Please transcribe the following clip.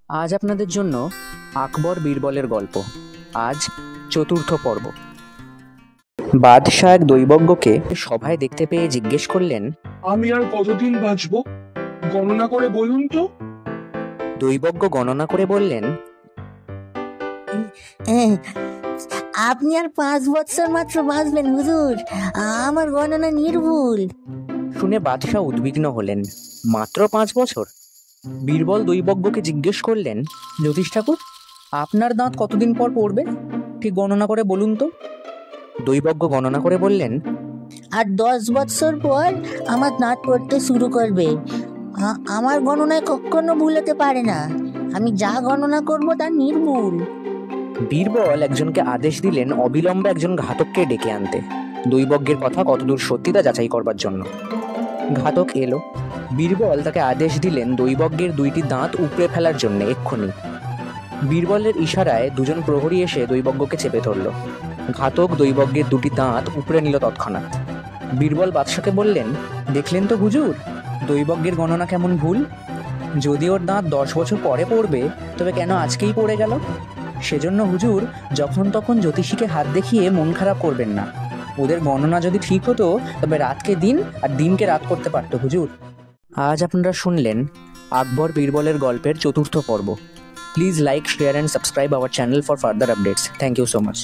আজ আপনাদের জন্য আকবর বীরবলের গল্প। আজ চতুর্থ পর্ব। বাদশাহ এক দৈবজ্ঞকে সভায় দেখতে পেয়ে জিজ্ঞেস করলেন, আমি আর কতদিন বাঁচবো গণনা করে বলুন তো। দৈবজ্ঞ গণনা করে বললেন, আপনি আর 5 বছর মাত্র বাঁচবেন হুজুর, আমার গণনা নির্ভুল। শুনে বাদশাহ উদ্বিগ্ন হলেন। মাত্র 5 বছর? বীরবল দৈবজ্ঞকে জিজ্ঞেস করলেন, জ্যোতিষ ঠাকুর, আপনার দাঁত কতদিন পর পড়বে? ঠিক গণনা করে বলুন তো। দৈবজ্ঞ গণনা করে বললেন, আর 10 বছর পর আমার দাঁত পড়তে শুরু করবে। আমার গণনায় কখনো ভুল হতে পারে না। আমি যা গণনা করব তা নির্ভুল। বীরবল একজনকে আদেশ দিলেন অবিলম্বে একজন ঘাতককে ডেকে আনতে, দৈবজ্ঞের কথা কতদূর সত্যি তা যাচাই করবার জন্য। ঘাতক এলো। বীরবল তাকে আদেশ দিলেন দৈবজ্ঞের 2টি দাঁত উপড়ে ফেলার জন্য এক্ষুনি। বীরবলের ইশারায় দুজন প্রহরী এসে দৈবজ্ঞকে চেপে ধরল। ঘাতক দৈবজ্ঞের 2টি দাঁত উপড়ে নিল তৎক্ষণাৎ। বীরবল বাদশাকে বললেন, দেখলেন তো হুজুর, দৈবজ্ঞের গণনা কেমন ভুল। যদি ওর দাঁত 10 বছর পরে পড়বে, তবে কেন আজকেই পড়ে গেল? সেজন্য হুজুর যখন তখন জ্যোতিষীকে হাত দেখিয়ে মন খারাপ করবেন না। ওদের গণনা যদি ঠিক হতো, তবে রাতকে দিন আর দিনকে রাত করতে পারত হুজুর। আজ আপনারা শুনলেন আকবর বীরবলের গল্পের চতুর্থ পর্ব। Please like, share and subscribe our channel for further updates. Thank you so much.